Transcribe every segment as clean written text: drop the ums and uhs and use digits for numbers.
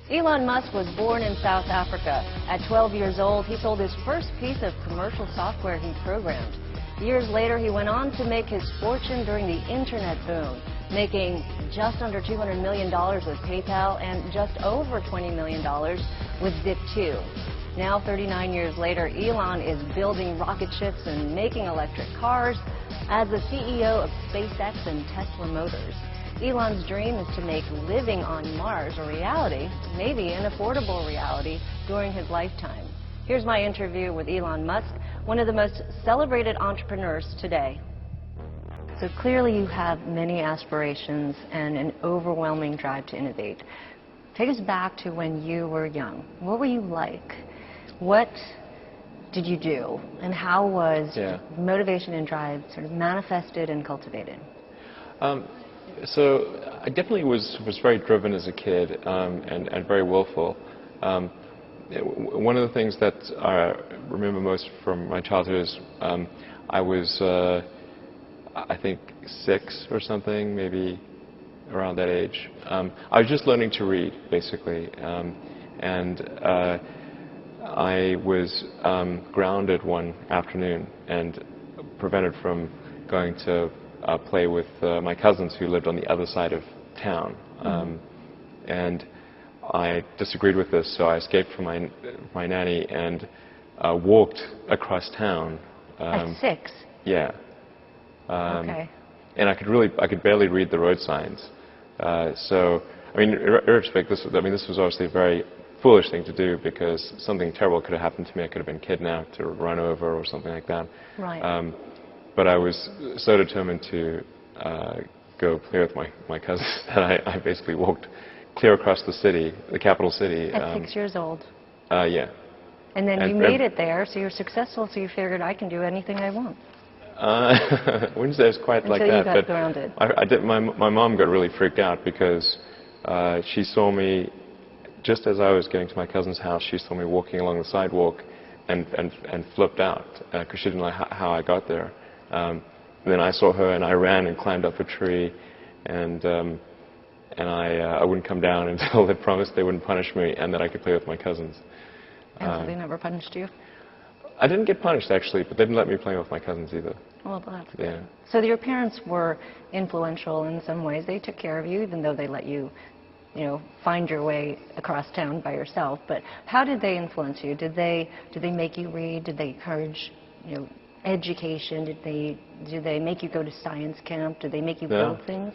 Elon Musk was born in South Africa. At 12 years old, he sold his first piece of commercial software he programmed. Years later, he went on to make his fortune during the internet boom, making just under $200 million with PayPal and just over $20 million with Zip2. Now, 39 years later, Elon is building rocket ships and making electric cars as the CEO of SpaceX and Tesla Motors. Elon's dream is to make living on Mars a reality, maybe an affordable reality, during his lifetime. Here's my interview with Elon Musk, one of the most celebrated entrepreneurs today. So clearly you have many aspirations and an overwhelming drive to innovate. Take us back to when you were young. What were you like? What did you do? And how was motivation and drive sort of manifested and cultivated? So I definitely was very driven as a kid and very willful. One of the things that I remember most from my childhood is I was, I think, 6 or something, maybe around that age. I was just learning to read, basically, and I was grounded one afternoon and prevented from going to play with my cousins who lived on the other side of town. And I disagreed with this, so I escaped from my nanny and walked across town. At 6? Yeah. Okay. And I could barely read the road signs. So, I mean, in retrospect, this was obviously a very foolish thing to do because something terrible could have happened to me. I could have been kidnapped or run over or something like that. Right. But I was so determined to go play with my cousins that I basically walked clear across the city, the capital city. At 6 years old? Yeah. And then you made it there, so you're successful, so you figured I can do anything I want. I wouldn't say it's quite like that. Until you got grounded. My mom got really freaked out because she saw me, just as I was getting to my cousin's house, she saw me walking along the sidewalk and flipped out because she didn't know how I got there. And then I saw her and I ran and climbed up a tree, and I wouldn't come down until they promised they wouldn't punish me and that I could play with my cousins. And so they never punished you? I didn't get punished, actually, but they didn't let me play with my cousins either. Well, that's good. Yeah. So your parents were influential in some ways. They took care of you, even though they let you, find your way across town by yourself. But how did they influence you? Did they make you read? Did they encourage, education? Did they make you go to science camp? Did they make you build things?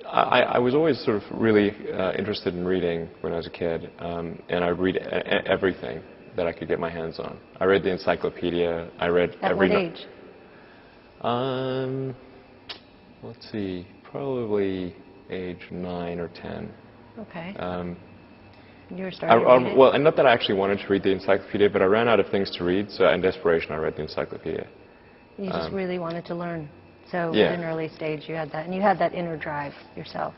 I was always sort of really interested in reading when I was a kid, and I read everything that I could get my hands on. I read the encyclopedia. I read every. At what age? Let's see, probably age 9 or 10. Okay. You were starting to read it? Well, and not that I actually wanted to read the encyclopedia, but I ran out of things to read, so in desperation I read the encyclopedia. You just really wanted to learn. So yeah. At an early stage you had that, and you had that inner drive yourself.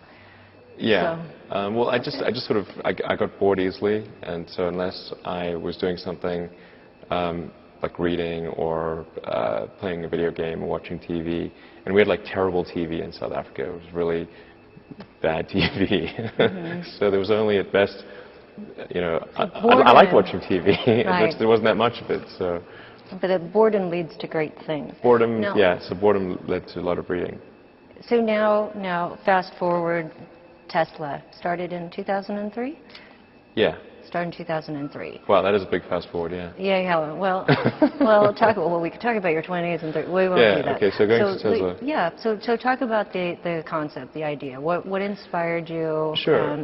Yeah. So. Well, I just sort of, I got bored easily, and so unless I was doing something like reading or playing a video game or watching TV, and we had like terrible TV in South Africa. It was really bad TV. So there was only at best, I like watching TV, right. but there wasn't that much of it. So. But boredom leads to great things. Boredom, yeah. So boredom led to a lot of reading. So now, fast forward, Tesla started in 2003. Yeah. Started in 2003. Wow, that is a big fast forward, yeah. Yeah. Well, we could talk about your 20s and 30s. We won't do that. Okay. So going to Tesla. Yeah. So talk about the concept, the idea. What inspired you? Sure.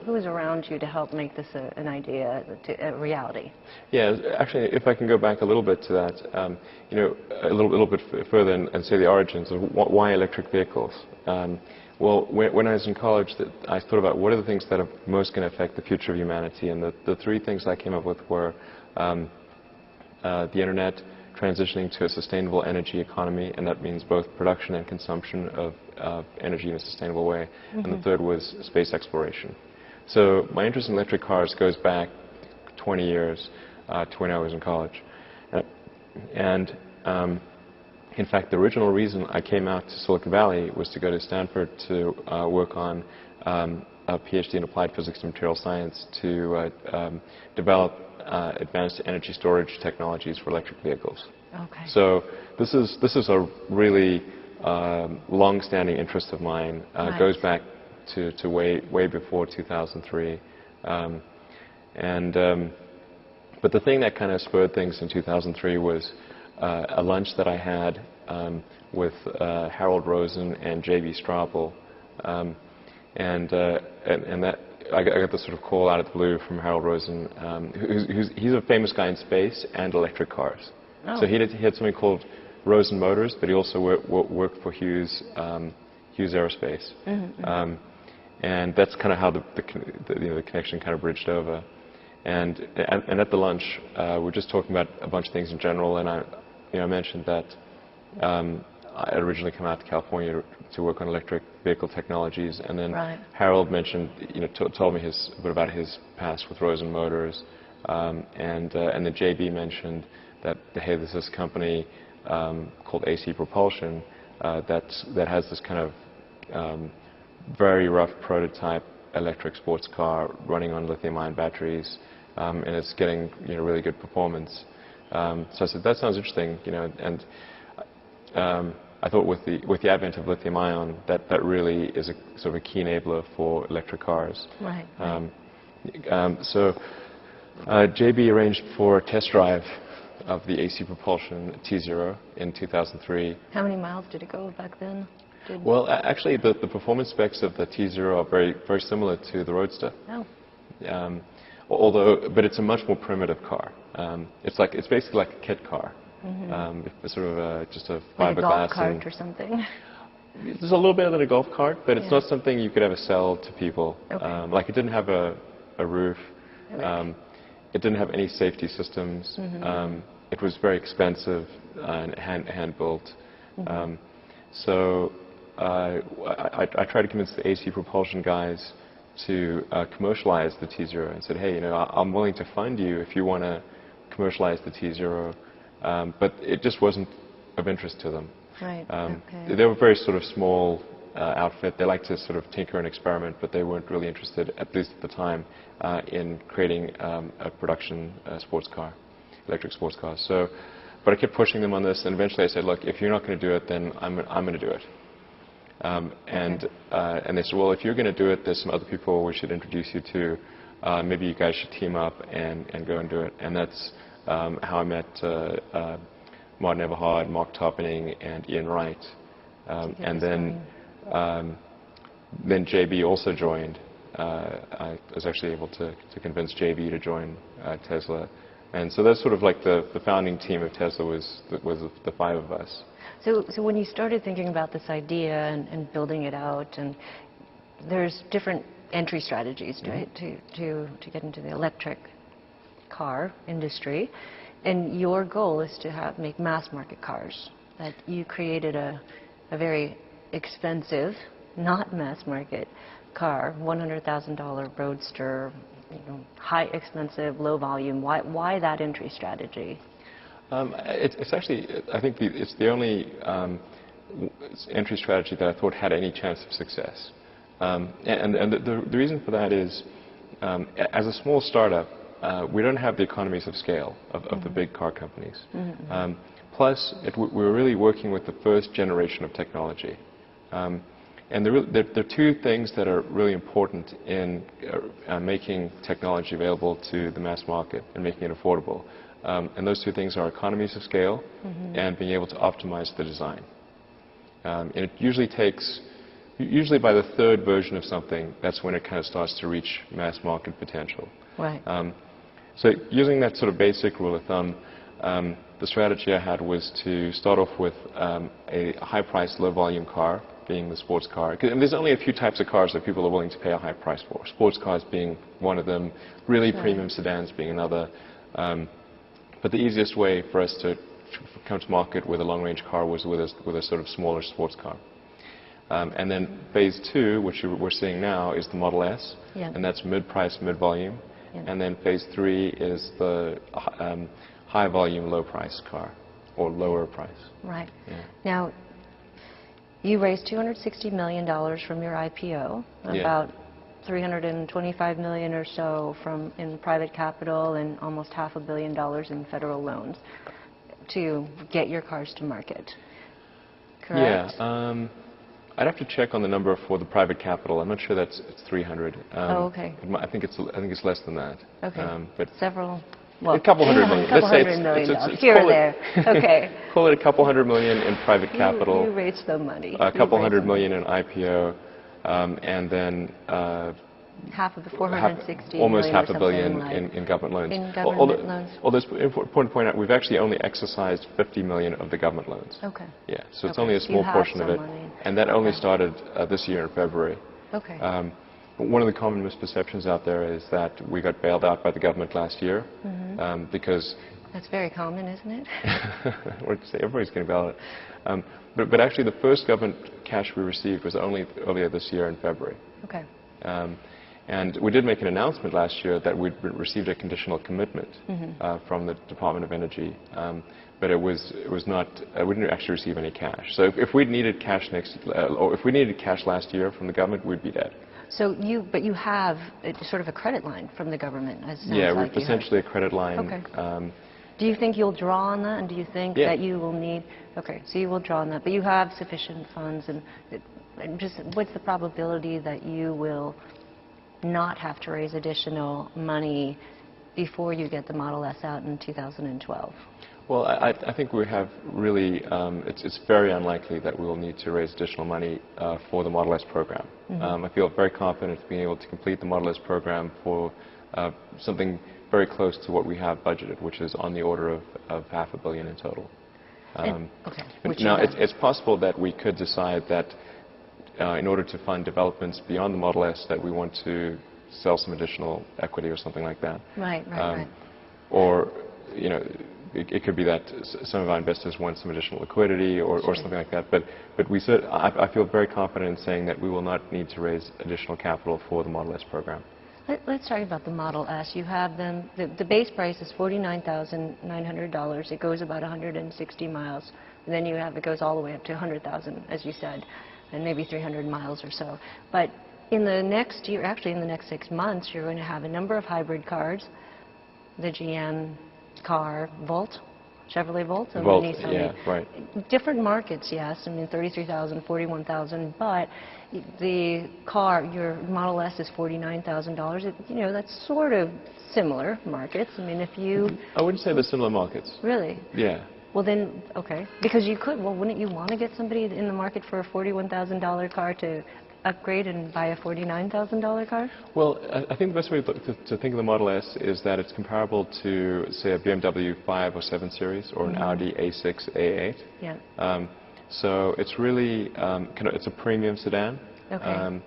Who was around you to help make this an idea, a reality? Yeah. Actually, if I can go back a little bit to that, a little bit further and say the origins of why electric vehicles. Well, when I was in college, I thought about what are the things that are most going to affect the future of humanity, and the 3 things I came up with were the internet, transitioning to a sustainable energy economy, and that means both production and consumption of energy in a sustainable way, and the third was space exploration. So my interest in electric cars goes back 20 years to when I was in college, and In fact, the original reason I came out to Silicon Valley was to go to Stanford to work on a PhD in applied physics and material science to develop advanced energy storage technologies for electric vehicles. Okay. So this is a really long-standing interest of mine. Right. Goes back to way before 2003. But the thing that kind of spurred things in 2003 was a lunch that I had with Harold Rosen and J.B. Straubel, and that I got this sort of call out of the blue from Harold Rosen. He's a famous guy in space and electric cars. Oh. So he had something called Rosen Motors, but he also worked for Hughes Aerospace. Mm-hmm. And that's kind of how the connection kind of bridged over. And at the lunch, we're just talking about a bunch of things in general, and I mentioned that I had originally come out to California to work on electric vehicle technologies, and then Right. Harold mentioned, told me a bit about his past with Rosen Motors, and then JB mentioned that hey, there's this company called AC Propulsion that has this kind of very rough prototype electric sports car running on lithium-ion batteries, and it's getting really good performance. So I said that sounds interesting, and I thought with the advent of lithium-ion, that really is a sort of a key enabler for electric cars. Right. So JB arranged for a test drive of the AC Propulsion T0 in 2003. How many miles did it go back then? Well, actually, the performance specs of the T0 are very, very similar to the Roadster. Oh. But it's a much more primitive car. It's basically like a kit car. Mm-hmm. It's sort of just a fiberglass. Like a golf cart or something. It's a little bit of a golf cart, but it's not something you could ever sell to people. Okay. Like it didn't have a roof. Okay. It didn't have any safety systems. Mm-hmm. It was very expensive and hand built. Mm-hmm. So I tried to convince the AC Propulsion guys to commercialize the T0 and said, hey, I'm willing to fund you if you want to commercialize the T0, but it just wasn't of interest to them. Right. Okay. They were a very sort of small outfit. They liked to sort of tinker and experiment, but they weren't really interested, at least at the time, in creating a production sports car, electric sports car. So, but I kept pushing them on this, and eventually I said, look, if you're not going to do it, then I'm going to do it. And they said, well, if you're going to do it, there's some other people we should introduce you to. Maybe you guys should team up and go and do it. And that's how I met Martin Everhard, Mark Topping, and Ian Wright. And then JB also joined. I was actually able to convince JB to join Tesla. And so that's sort of like the founding team of Tesla was the five of us. So when you started thinking about this idea and building it out, and there's different entry strategies, right, to get into the electric car industry, and your goal is to make mass market cars. That you created a very expensive, not mass market car, $100,000 Roadster, high expensive, low volume. Why that entry strategy? It's actually, I think it's the only entry strategy that I thought had any chance of success. And the reason for that is, as a small startup, we don't have the economies of scale of the big car companies. Mm-hmm. Plus, we're really working with the first generation of technology. And there are two things that are really important in making technology available to the mass market and making it affordable. And those two things are economies of scale and being able to optimize the design. And it usually by the third version of something, that's when it kind of starts to reach mass market potential. Right. So using that sort of basic rule of thumb, the strategy I had was to start off with a high-priced, low-volume car, being the sports car. And there's only a few types of cars that people are willing to pay a high price for. Sports cars being one of them, really premium sedans being another. But the easiest way for us to come to market with a long-range car was with a sort of smaller sports car. And then phase two, which we're seeing now, is the Model S, and that's mid-price, mid-volume. And then phase three is the high-volume, low-price car, or lower price. Right. Yeah. Now, you raised $260 million from your IPO, Yeah. about $325 million or so in private capital, and almost $500 million in federal loans to get your cars to market. Correct? Yeah. I'd have to check on the number for the private capital. I'm not sure it's 300. Oh, okay. I think it's less than that. Okay. But several. Well, a couple hundred million. A couple Let's say $100 million it's here or there. Okay. Call it a couple $100 million in private capital. You raised the money. A couple $100 million in IPO, and then half of the 460 almost million $500 million like in government loans. In government loans. Although it's important to point out, we've actually only exercised $50 million of the government loans. Okay. Yeah, so it's Okay. only a small portion of it, money. and that only started this year in February. Okay. One of the common misperceptions out there is that we got bailed out by the government last year, because that's very common, isn't it? Or to say everybody's getting bailed out. But actually, the first government cash we received was only earlier this year in February. Okay. And we did make an announcement last year that we'd received a conditional commitment from the Department of Energy, but it was not. We didn't actually receive any cash. So if we'd needed cash or if we needed cash last year from the government, we'd be dead. So but you have sort of a credit line from the government, as sounds yeah, like we're essentially a credit line. Okay. Do you think you'll draw on that, and do you think that you will need? Okay, so you will draw on that, but you have sufficient funds, and just what's the probability that you will not have to raise additional money before you get the Model S out in 2012? Well, I think we have really, it's very unlikely that we will need to raise additional money for the Model S program. I feel very confident in being able to complete the Model S program for something very close to what we have budgeted, which is on the order of $500 million in total. Okay. Now, it's possible that we could decide that in order to fund developments beyond the Model S, that we want to sell some additional equity or something like that. Right. Or, you know, it could be that some of our investors want some additional liquidity or something like that. But I feel very confident in saying that we will not need to raise additional capital for the Model S program. Let's talk about the Model S. You have them. The base price is $49,900. It goes about 160 miles. And then it goes all the way up to 100,000, as you said, and maybe 300 miles or so. But in the next year, actually in the next 6 months, you're going to have a number of hybrid cars, the GM car Volt, Chevrolet Volt, and Volt, the Nissan. yeah, right. Different markets, yes. I mean, 33,000, 41,000, but the car, your Model S is $49,000. You know, that's sort of similar markets. I mean, if you... I wouldn't say they're similar markets. Really? Yeah. Well then, okay. Because you could, well, wouldn't you want to get somebody in the market for a $41,000 car to upgrade and buy a $49,000 car? Well, I think the best way to think of the Model S is that it's comparable to, say, a BMW 5 or 7 Series or an Audi A6, A8. Yeah. So it's really, it's a premium sedan. Okay.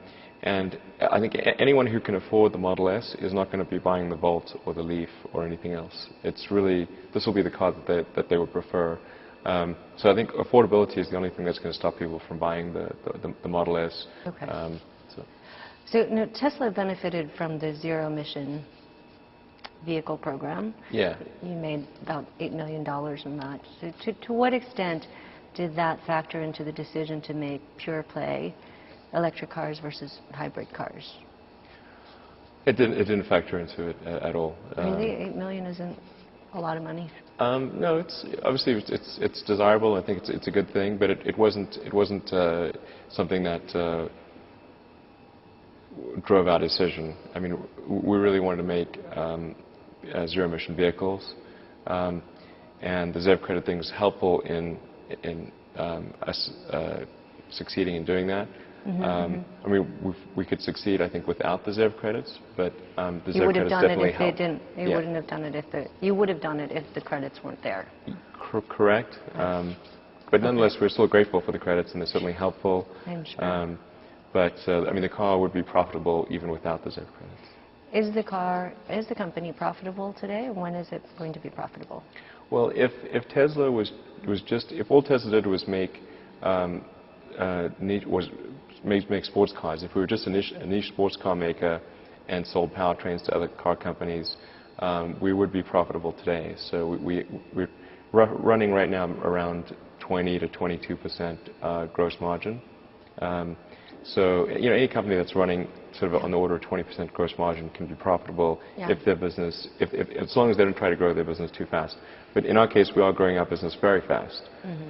And I think anyone who can afford the Model S is not going to be buying the Volt or the Leaf or anything else. It's really, this will be the car that they would prefer. So I think affordability is the only thing that's going to stop people from buying the Model S. Okay. So no, Tesla benefited from the zero-emission vehicle program. Yeah. You made about $8 million in that. So to what extent did that factor into the decision to make pure play electric cars versus hybrid cars? It didn't factor into it at all. Really, $8 million isn't a lot of money. No, it's obviously it's desirable. I think it's a good thing, but it wasn't something that drove our decision. I mean, we really wanted to make zero-emission vehicles, and the ZEV credit thing is helpful in us succeeding in doing that. I mean, we could succeed, I think, without the ZEV credits, but the ZEV credits definitely help. You wouldn't have done it if you would have done it if the credits weren't there. Correct. But nonetheless, we're still grateful for the credits, and they're certainly helpful. I'm sure. But I mean, the car would be profitable even without the ZEV credits. Is the company profitable today? When is it going to be profitable? Well, if Tesla if all Tesla did was make sports cars, if we were just a niche sports car maker and sold powertrains to other car companies, we would be profitable today. So we're running right now around 20 to 22% gross margin. So any company that's running sort of on the order of 20% gross margin can be profitable if their business, as long as they don't try to grow their business too fast. But in our case, we are growing our business very fast.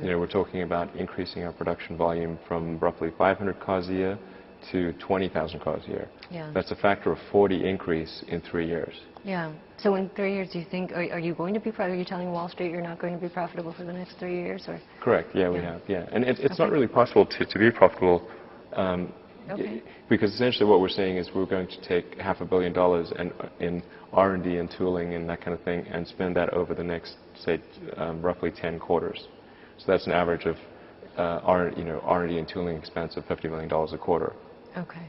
We're talking about increasing our production volume from roughly 500 cars a year to 20,000 cars a year. That's a factor of 40 increase in 3 years. So in 3 years, do you think, are you going to be profitable? Are you telling Wall Street you're not going to be profitable for the next 3 years? Or? Correct. We have. And it's not really possible to be profitable. Because essentially what we're saying is we're going to take $500 million in R&D and tooling and that kind of thing and spend that over the next, say, roughly 10 quarters. So that's an average of R&D and tooling expense of $50 million a quarter. Okay.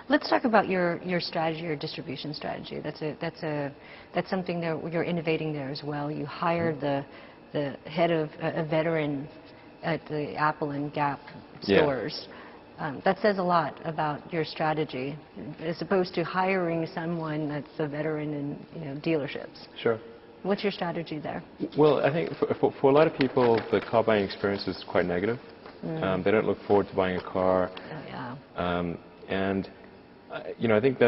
Let's talk about your strategy, your distribution strategy. That's something that you're innovating there as well. You hired the head of a veteran at the Apple and Gap stores. That says a lot about your strategy, as opposed to hiring someone that's a veteran in dealerships. Sure. What's your strategy there? Well, I think for a lot of people, the car buying experience is quite negative. They don't look forward to buying a car. And I think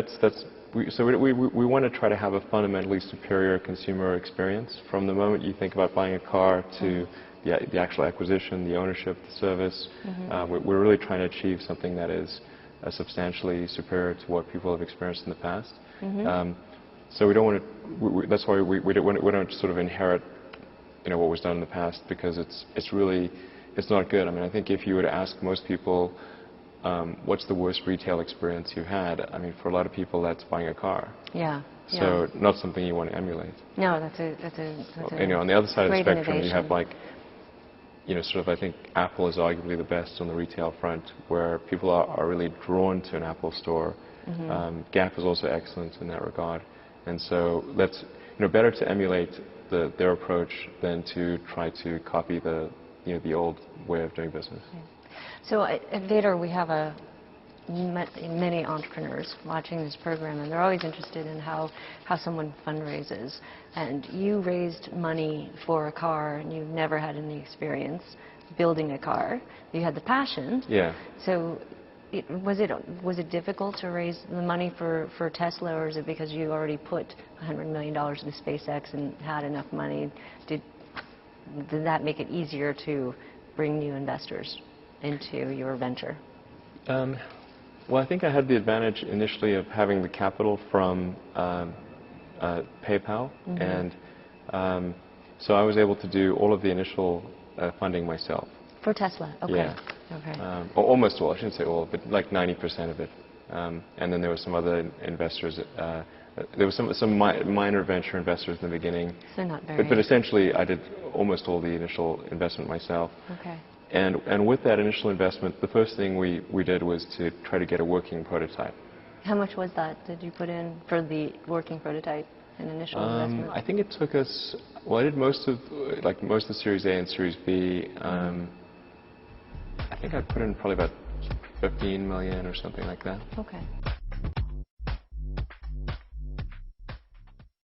we want to try to have a fundamentally superior consumer experience from the moment you think about buying a car to the actual acquisition, the ownership, the service. We're really trying to achieve something that is substantially superior to what people have experienced in the past. So we don't want to. That's why we don't sort of inherit, what was done in the past, because it's not good. I mean, I think if you were to ask most people, what's the worst retail experience you've had? I mean, for a lot of people, that's buying a car. So not something you want to emulate. No, that's a on the other side of the spectrum, innovation. you have sort of, I think Apple is arguably the best on the retail front, where people are really drawn to an Apple store. Gap is also excellent in that regard. And so that's, better to emulate their approach than to try to copy the old way of doing business. So at Vader, we have many entrepreneurs watching this program, and they're always interested in how someone fundraises. And you raised money for a car, and you've never had any experience building a car. You had the passion. So was it difficult to raise the money for Tesla, or is it because you already put $100 million into SpaceX and had enough money? Did that make it easier to bring new investors into your venture? Well, I think I had the advantage initially of having the capital from PayPal, and so I was able to do all of the initial funding myself. For Tesla? Okay. Almost all. I shouldn't say all, but like 90% of it. And then there were some other investors. There were some minor venture investors in the beginning. So not very. But essentially, I did almost all the initial investment myself. And with that initial investment, the first thing we did was to try to get a working prototype. How much was that? Did you put in for the working prototype, an initial investment? I think it took us. Well, I did most of the Series A and Series B. I think I put in probably about $15 million or something like that. Okay.